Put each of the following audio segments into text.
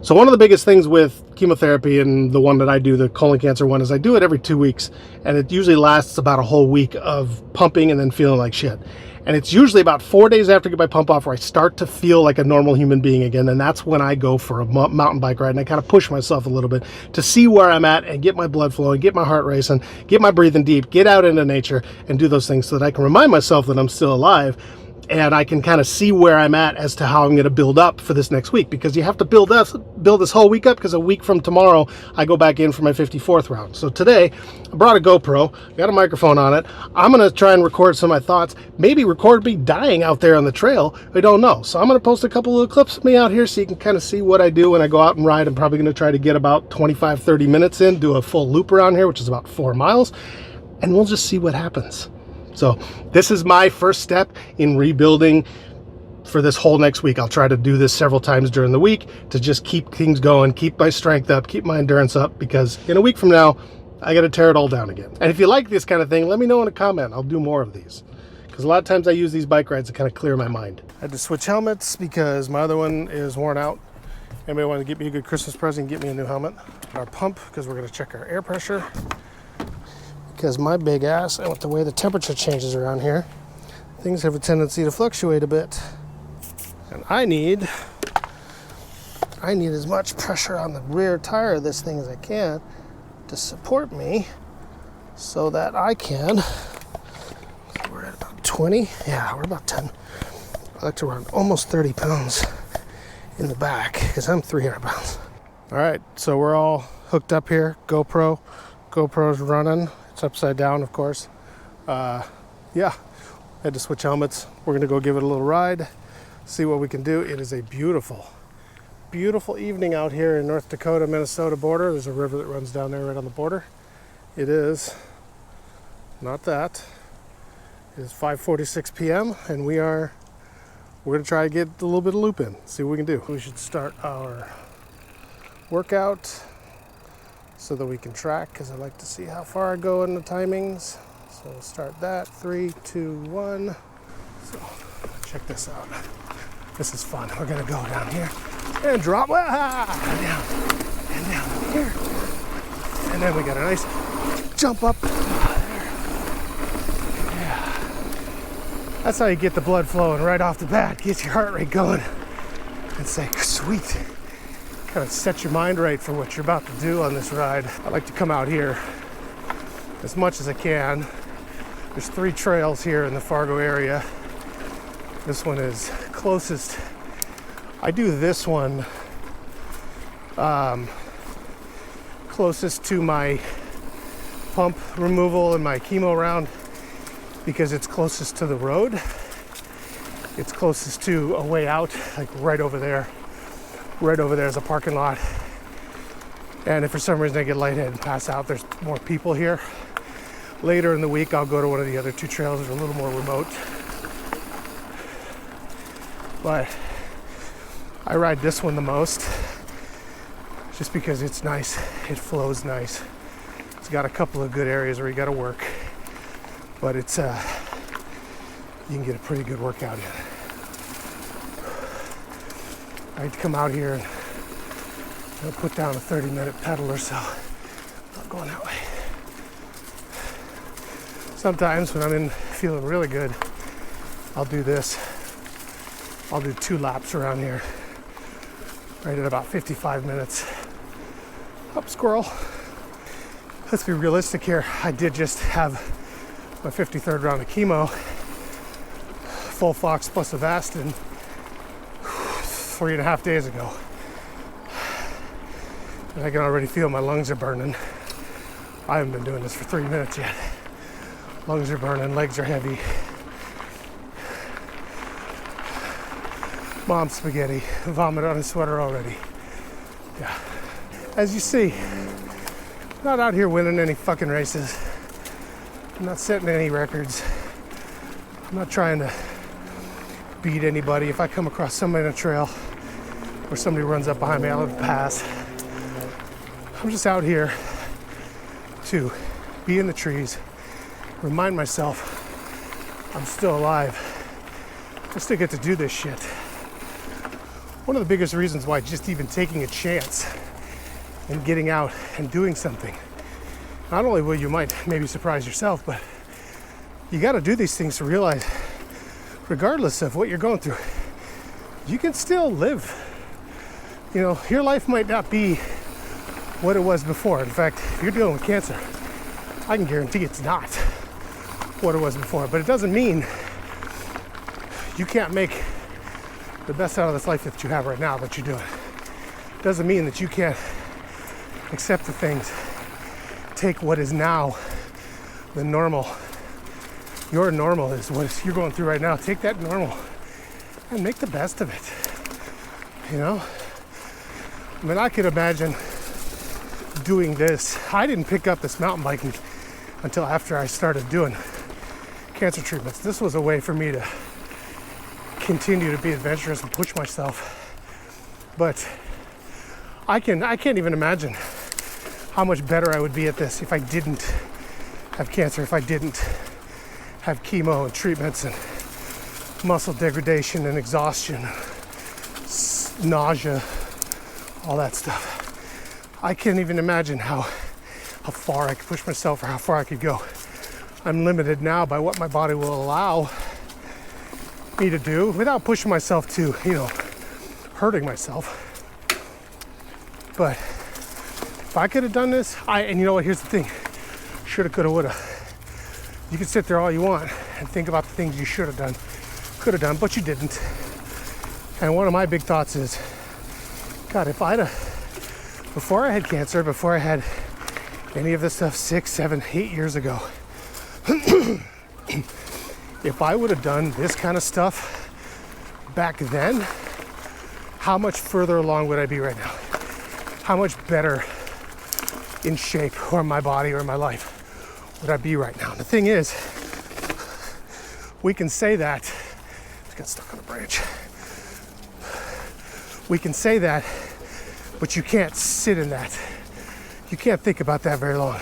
So one of the biggest things with chemotherapy, and the one that I do, the colon cancer one, is I do it every 2 weeks, and it usually lasts about a whole week of pumping and then feeling like shit. And it's usually about 4 days after I get my pump off where I start to feel like a normal human being again, and that's when I go for a mountain bike ride, and I kind of push myself a little bit to see where I'm at and get my blood flowing, get my heart racing, get my breathing deep, get out into nature and do those things so that I can remind myself that I'm still alive. And I can kind of see where I'm at as to how I'm going to build up for this next week, because you have to build this whole week up, because a week from tomorrow I go back in for my 54th round. So today I brought a GoPro, got a microphone on it. I'm going to try and record some of my thoughts, maybe record me dying out there on the trail. I don't know. So I'm going to post a couple of clips of me out here so you can kind of see what I do when I go out and ride. I'm probably going to try to get about 25-30 minutes in, do a full loop around here, which is about 4 miles, and we'll just see what happens. So this is my first step in rebuilding for this whole next week. I'll try to do this several times during the week to just keep things going, keep my strength up, keep my endurance up, because in a week from now, I got to tear it all down again. And if you like this kind of thing, let me know in a comment. I'll do more of these, because a lot of times I use these bike rides to kind of clear my mind. I had to switch helmets because my other one is worn out. Anybody want to get me a good Christmas present, get me a new helmet. Our pump, because we're going to check our air pressure. Because my big ass, and with the way the temperature changes around here, things have a tendency to fluctuate a bit. And I need as much pressure on the rear tire of this thing as I can to support me so that I can, we're at about 20, yeah, we're about 10. I like to run almost 30 pounds in the back because I'm 300 pounds. All right, so we're all hooked up here. GoPro's running. It's upside down, of course. Yeah, had to switch helmets. We're gonna go give it a little ride, see what we can do. It is a beautiful, beautiful evening out here in North Dakota, Minnesota border. There's a river that runs down there right on the border. It is not that. It is 5:46 p.m. and we're gonna try to get a little bit of loop in, see what we can do. We should start our workout so that we can track, because I like to see how far I go in the timings. So we'll start that. 3, 2, 1. So check this out. This is fun. We're gonna go down here and drop down and down here, and then we got a nice jump up. Yeah, that's how you get the blood flowing right off the bat. Get your heart rate going and say, sweet. Kind of set your mind right for what you're about to do on this ride. I like to come out here as much as I can. There's 3 trails here in the Fargo area. This one is closest. I do this one closest to my pump removal and my chemo round because it's closest to the road. It's closest to a way out, like right over there. Right over there is a parking lot. And if for some reason I get lightheaded and pass out, there's more people here. Later in the week, I'll go to one of the other 2 trails that are a little more remote. But I ride this one the most just because it's nice. It flows nice. It's got a couple of good areas where you got to work, but it's you can get a pretty good workout in. I had to come out here and put down a 30-minute pedal or so. I'm not going that way. Sometimes when I'm feeling really good, I'll do this. I'll do 2 laps around here, right at about 55 minutes. Up, squirrel. Let's be realistic here. I did just have my 53rd round of chemo, full Fox plus Avastin, 3.5 days ago. And I can already feel my lungs are burning. I haven't been doing this for 3 minutes yet. Lungs are burning, legs are heavy. Mom spaghetti, vomit on his sweater already. Yeah. As you see, I'm not out here winning any fucking races. I'm not setting any records. I'm not trying to beat anybody. If I come across somebody on a trail or somebody runs up behind me, I'll let them pass. I'm just out here to be in the trees, remind myself I'm still alive. I still get to do this shit. one of the biggest reasons why just even taking a chance and getting out and doing something, not only will you might maybe surprise yourself, but you got to do these things to realize, regardless of what you're going through, you can still live. You know, your life might not be what it was before. In fact, if you're dealing with cancer, I can guarantee it's not what it was before. But it doesn't mean you can't make the best out of this life that you have right now that you're doing. It doesn't mean that you can't accept the things, take what is now the normal. Your normal is what you're going through right now. Take that normal and make the best of it. You know? I mean, I could imagine doing this. I didn't pick up this mountain biking until after I started doing cancer treatments. This was a way for me to continue to be adventurous and push myself. But I can't even imagine how much better I would be at this if I didn't have cancer, if I didn't have chemo and treatments and muscle degradation and exhaustion, nausea, all that stuff. I can't even imagine how far I could push myself or how far I could go. I'm limited now by what my body will allow me to do without pushing myself to, you know, hurting myself. But if I could have done this, and you know what, here's the thing, shoulda, coulda, woulda. You can sit there all you want and think about the things you should have done, could have done, but you didn't. And one of my big thoughts is, God, if I'd have, before I had cancer, before I had any of this stuff 6, 7, 8 years ago, if I would have done this kind of stuff back then, how much further along would I be right now? How much better in shape or my body or my life would I be right now? And the thing is, we can say that. I got stuck on a branch. We can say that, but you can't sit in that. You can't think about that very long.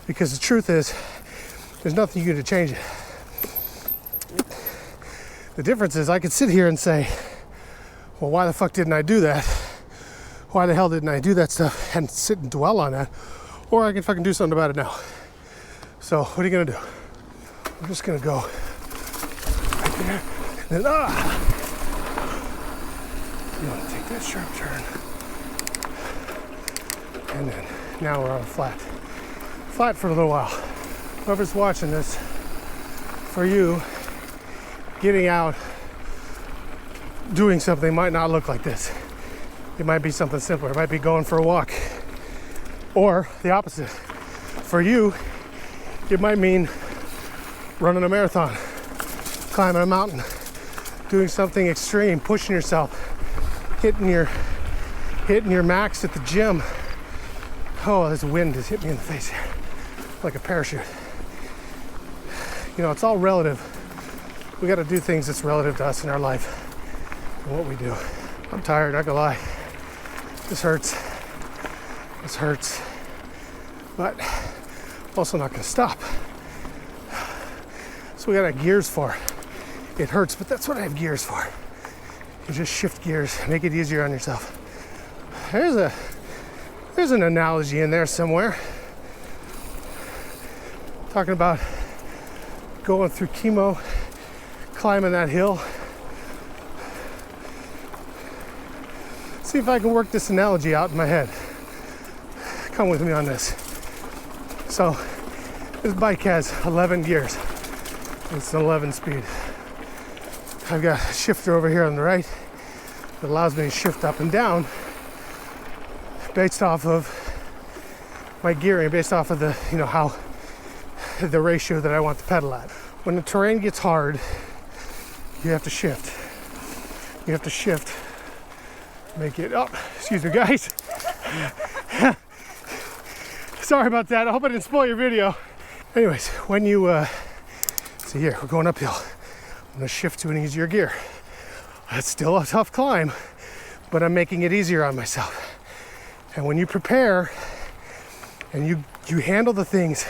Because the truth is, there's nothing you can do to change it. The difference is I could sit here and say, well, why the fuck didn't I do that? Why the hell didn't I do that stuff and sit and dwell on that? Or I can fucking do something about it now. So what are you gonna do? I'm just gonna go right there, and then you want to take that sharp turn. And then now we're on flat. Flat for a little while. Whoever's watching this, for you, getting out, doing something might not look like this. It might be something simpler. It might be going for a walk. Or the opposite. For you, it might mean running a marathon, climbing a mountain, doing something extreme, pushing yourself, hitting your max at the gym. Oh, this wind has hit me in the face here, like a parachute. You know, it's all relative. We got to do things that's relative to us in our life and what we do. I'm tired, not gonna lie. This hurts. This hurts. But I'm also not gonna stop. That's what we got gears for. It hurts, but that's what I have gears for. You just shift gears, make it easier on yourself. There's an analogy in there somewhere. Talking about going through chemo, climbing that hill. See if I can work this analogy out in my head. Come with me on this. So, this bike has 11 gears. It's an 11 speed. I've got a shifter over here on the right that allows me to shift up and down based off of my gearing, based off of the, you know, how the ratio that I want the pedal at. When the terrain gets hard, you have to shift. You have to shift. Make it up. Excuse me, guys. Sorry about that. I hope I didn't spoil your video. Anyways, when you see here, we're going uphill. I'm gonna shift to an easier gear. It's still a tough climb, but I'm making it easier on myself. And when you prepare and you handle the things,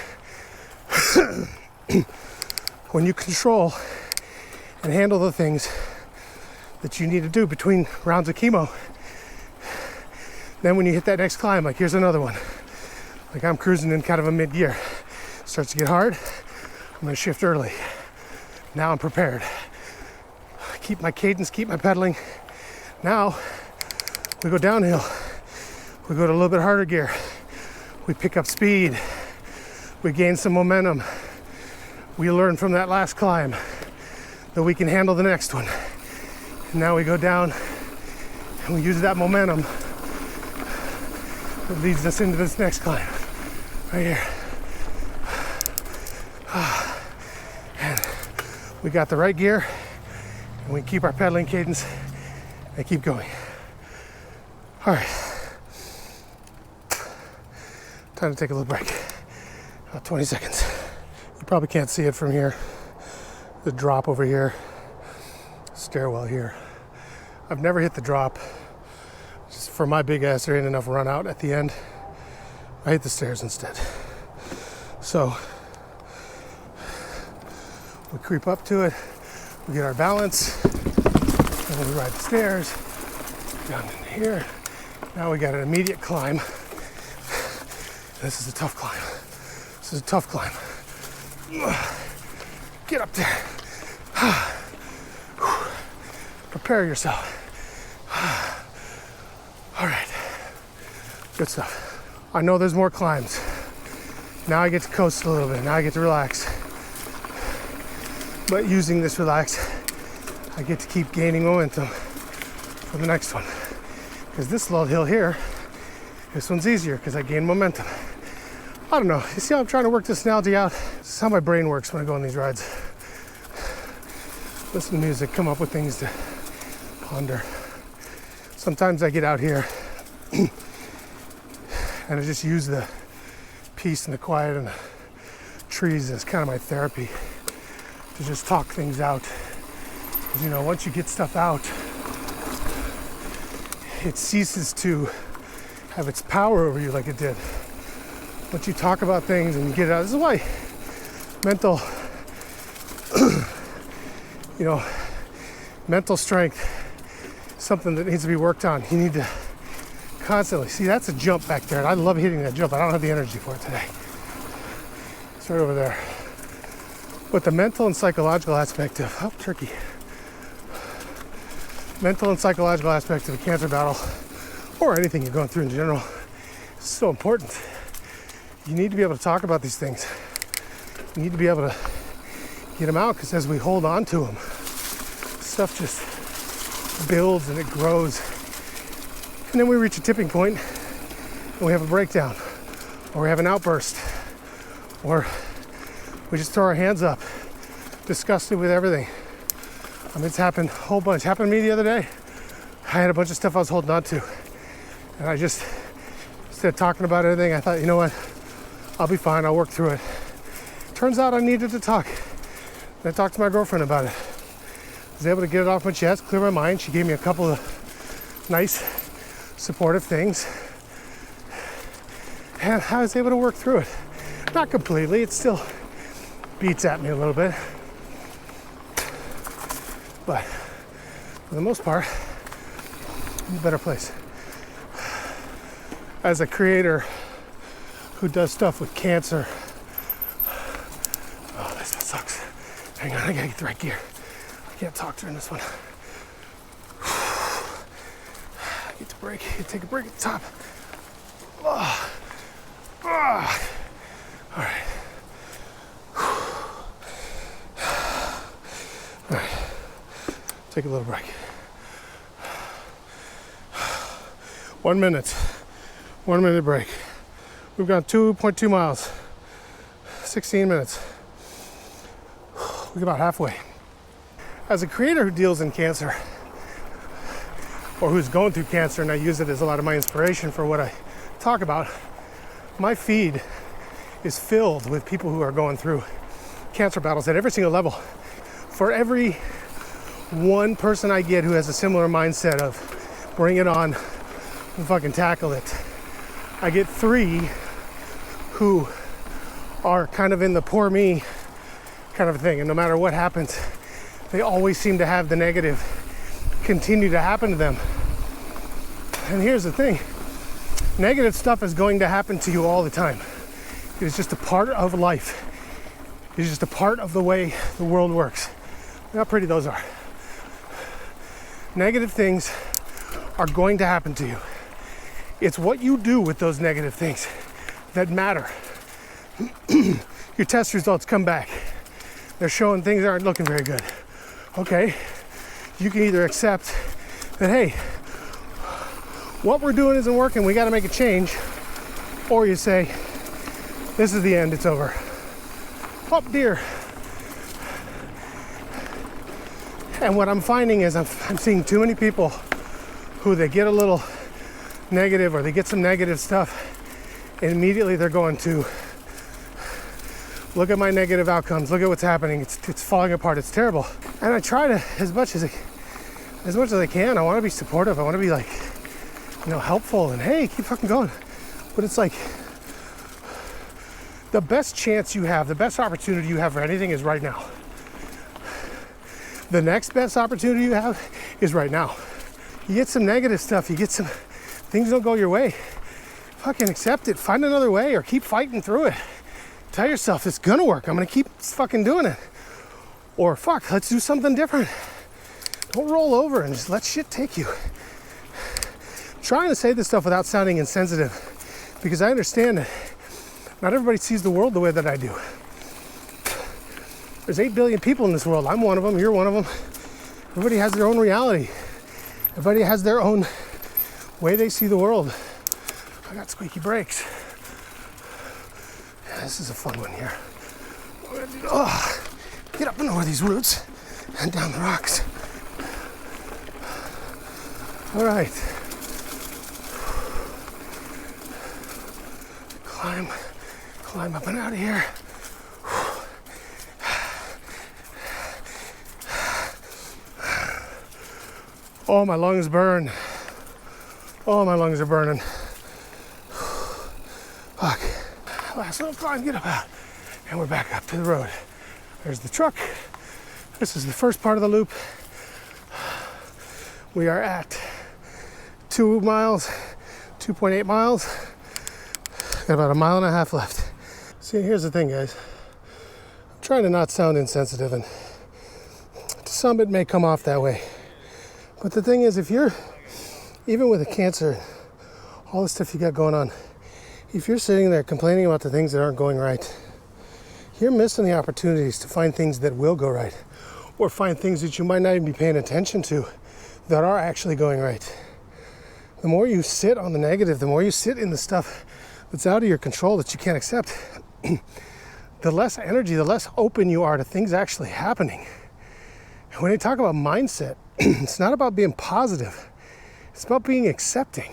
when you control and handle the things that you need to do between rounds of chemo. Then when you hit that next climb, like here's another one. Like I'm cruising in kind of a mid-gear. Starts to get hard, I'm gonna shift early. Now I'm prepared. Keep my cadence, keep my pedaling. Now we go downhill. We go to a little bit harder gear. We pick up speed. We gain some momentum. We learn from that last climb that we can handle the next one. And now we go down and we use that momentum that leads us into this next climb. Right here. And we got the right gear and we keep our pedaling cadence and keep going. All right. Time to take a little break. About 20 seconds. You probably can't see it from here. The drop over here, stairwell here. I've never hit the drop. Just for my big ass, there ain't enough run out at the end. I hit the stairs instead. So we creep up to it, we get our balance, and then we ride the stairs down in here. Now we got an immediate climb. This is a tough climb. This is a tough climb. Get up there. Prepare yourself. All right. Good stuff. I know there's more climbs. Now I get to coast a little bit. Now I get to relax. But using this relax, I get to keep gaining momentum for the next one. Because this little hill here, this one's easier because I gain momentum. I don't know. You see how I'm trying to work this analogy out? This is how my brain works when I go on these rides. Listen to music, come up with things to ponder. Sometimes I get out here and I just use the peace and the quiet and the trees as kind of my therapy to just talk things out. Because, you know, once you get stuff out, it ceases to have its power over you like it did. Once you talk about things and you get it out, this is why mental, mental strength is something that needs to be worked on. You need to constantly, see, that's a jump back there, and I love hitting that jump. I don't have the energy for it today. It's right over there. But the mental and psychological aspect of, turkey. Mental and psychological aspect of a cancer battle, or anything you're going through in general, is so important. You need to be able to talk about these things. You need to be able to get them out, because as we hold on to them, stuff just builds and it grows. And then we reach a tipping point and we have a breakdown, or we have an outburst, or we just throw our hands up, disgusted with everything. I mean, it's happened a whole bunch. Happened to me the other day. I had a bunch of stuff I was holding on to, and I just, instead of talking about everything, I thought, you know what, I'll be fine, I'll work through it. Turns out I needed to talk. And I talked to my girlfriend about it. I was able to get it off my chest, clear my mind. She gave me a couple of nice, supportive things. And I was able to work through it. Not completely, it still beats at me a little bit. But for the most part, I'm in a better place. As a creator who does stuff with cancer, oh, this one sucks. Hang on, I gotta get the right gear. I can't talk during this one. Get to break, take a break at the top. Oh. Oh. All right. All right. Take a little break. 1 minute. 1 minute break. We've gone 2.2 miles. 16 minutes. We're about halfway. As a creator who deals in cancer, or who's going through cancer, and I use it as a lot of my inspiration for what I talk about, my feed is filled with people who are going through cancer battles at every single level. For every one person I get who has a similar mindset of bring it on and fucking tackle it, I get 3 who are kind of in the poor me kind of thing, and no matter what happens, they always seem to have the negative continue to happen to them. And here's the thing, negative stuff is going to happen to you all the time. It is just a part of life. It is just a part of the way the world works. Look how pretty those are. Negative things are going to happen to you. It's what you do with those negative things that matter. Your test results come back. They're showing things aren't looking very good. Okay, you can either accept that, hey, what we're doing isn't working, we gotta make a change, or you say, this is the end, it's over. Oh dear. And what I'm finding is I'm seeing too many people who they get a little negative or they get some negative stuff and immediately they're going to look at my negative outcomes, look at what's happening, it's falling apart, it's terrible. And I try to, as much as I can, I want to be supportive, I want to be like, you know, helpful and hey, keep fucking going. But it's like, the best chance you have, the best opportunity you have for anything is right now. The next best opportunity you have is right now. You get some negative stuff, you get some, things don't go your way, fucking accept it, find another way or keep fighting through it. Tell yourself it's gonna work, I'm gonna keep fucking doing it. Or fuck, let's do something different. Don't roll over and just let shit take you. I'm trying to say this stuff without sounding insensitive because I understand that not everybody sees the world the way that I do. There's 8 billion people in this world. I'm one of them, you're one of them. Everybody has their own reality. Everybody has their own way they see the world. I got squeaky brakes. Yeah, this is a fun one here. Oh, get up and over these roots and down the rocks. All right. Climb up and out of here. Oh, my lungs burn. Oh, my lungs are burning. Fuck. Last little climb, get up out. And we're back up to the road. There's the truck. This is the first part of the loop. We are at 2 miles, 2.8 miles. Got about 1.5 miles left. See, here's the thing, guys. I'm trying to not sound insensitive, and to some it may come off that way. But the thing is, if you're, even with a cancer, all the stuff you got going on, if you're sitting there complaining about the things that aren't going right, you're missing the opportunities to find things that will go right, or find things that you might not even be paying attention to that are actually going right. The more you sit on the negative, the more you sit in the stuff that's out of your control that you can't accept, the less energy, the less open you are to things actually happening. And when they talk about mindset, it's not about being positive. It's about being accepting.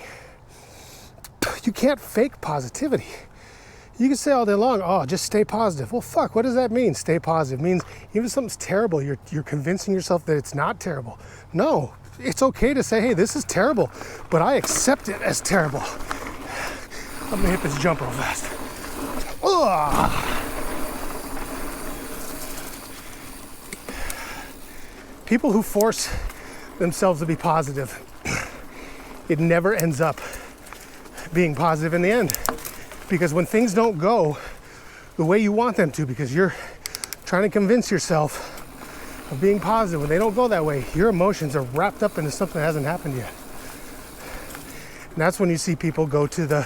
You can't fake positivity. You can say all day long, oh, just stay positive. Well, fuck, what does that mean, stay positive? It means even if something's terrible, you're convincing yourself that it's not terrible. No, it's okay to say, hey, this is terrible, but I accept it as terrible. I'm gonna hit this jump real fast. Ugh. People who force themselves to be positive, it never ends up being positive in the end. Because when things don't go the way you want them to, because you're trying to convince yourself of being positive, when they don't go that way, your emotions are wrapped up into something that hasn't happened yet. And that's when you see people go to the,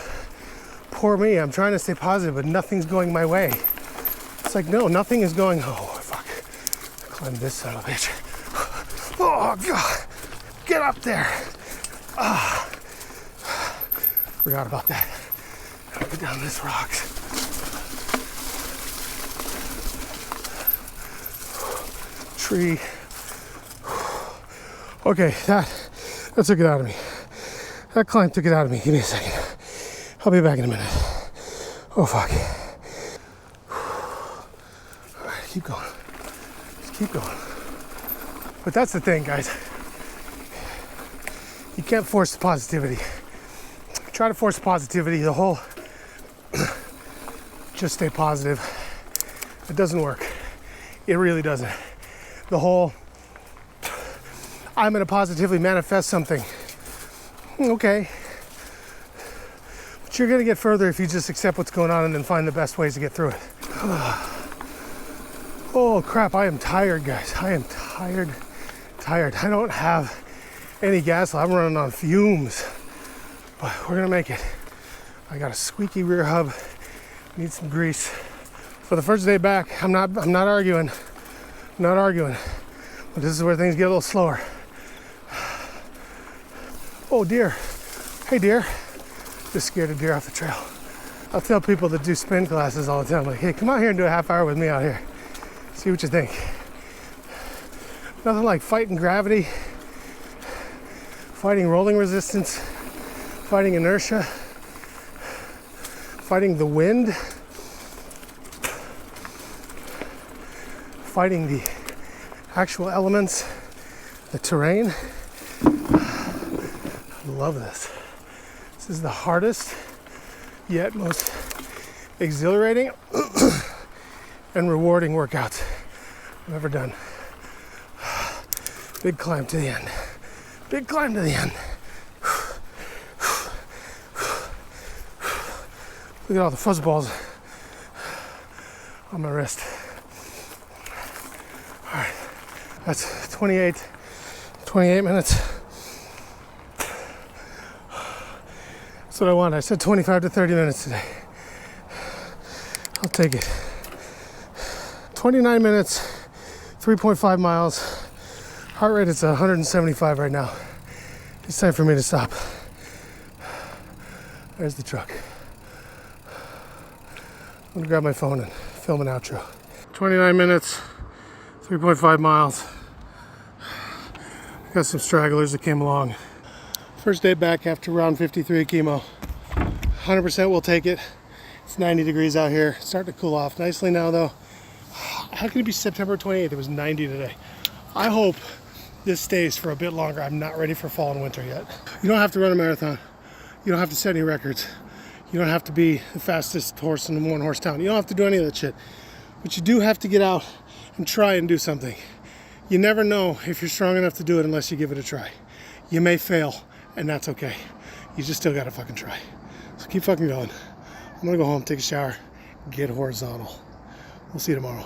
poor me, I'm trying to stay positive, but nothing's going my way. It's like, no, nothing is going, oh, fuck. Climb this son of a bitch. Oh, God. Get up there. Ah. Forgot about that. Go down this rocks. Tree. Okay, that took it out of me. That climb took it out of me. Give me a second. I'll be back in a minute. Oh, fuck. All right, keep going. Just keep going. But that's the thing, guys. You can't force the positivity. Try to force positivity, the whole just stay positive. It doesn't work. It really doesn't. The whole I'm going to positively manifest something. Okay. But you're going to get further if you just accept what's going on and then find the best ways to get through it. Oh crap, I am tired, guys. I am tired. I don't have any gas. I'm running on fumes. But we're going to make it. I got a squeaky rear hub. Need some grease. For the first day back, I'm not arguing. I'm not arguing. But this is where things get a little slower. Oh deer. Hey deer. Just scared a deer off the trail. I'll tell people that do spin classes all the time, like, hey, come out here and do a half hour with me out here. See what you think. Nothing like fighting gravity, fighting rolling resistance, fighting inertia, fighting the wind, fighting the actual elements, the terrain. I love this. This is the hardest yet most exhilarating and rewarding workouts I've ever done. Big climb to the end. Big climb to the end. Look at all the fuzzballs on my wrist. All right, that's 28 minutes. That's what I want. I said 25 to 30 minutes today. I'll take it. 29 minutes, 3.5 miles. Heart rate is 175 right now. It's time for me to stop. There's the truck. I'm gonna grab my phone and film an outro. 29 minutes, 3.5 miles. Got some stragglers that came along. First day back after round 53 chemo. 100% we'll take it. It's 90 degrees out here. It's starting to cool off nicely now though. How can it be September 28th? It was 90 today. I hope this stays for a bit longer. I'm not ready for fall and winter yet. You don't have to run a marathon. You don't have to set any records. You don't have to be the fastest horse in a one-horse town. You don't have to do any of that shit. But you do have to get out and try and do something. You never know if you're strong enough to do it unless you give it a try. You may fail, and that's okay. You just still gotta fucking try. So keep fucking going. I'm gonna go home, take a shower, get horizontal. We'll see you tomorrow.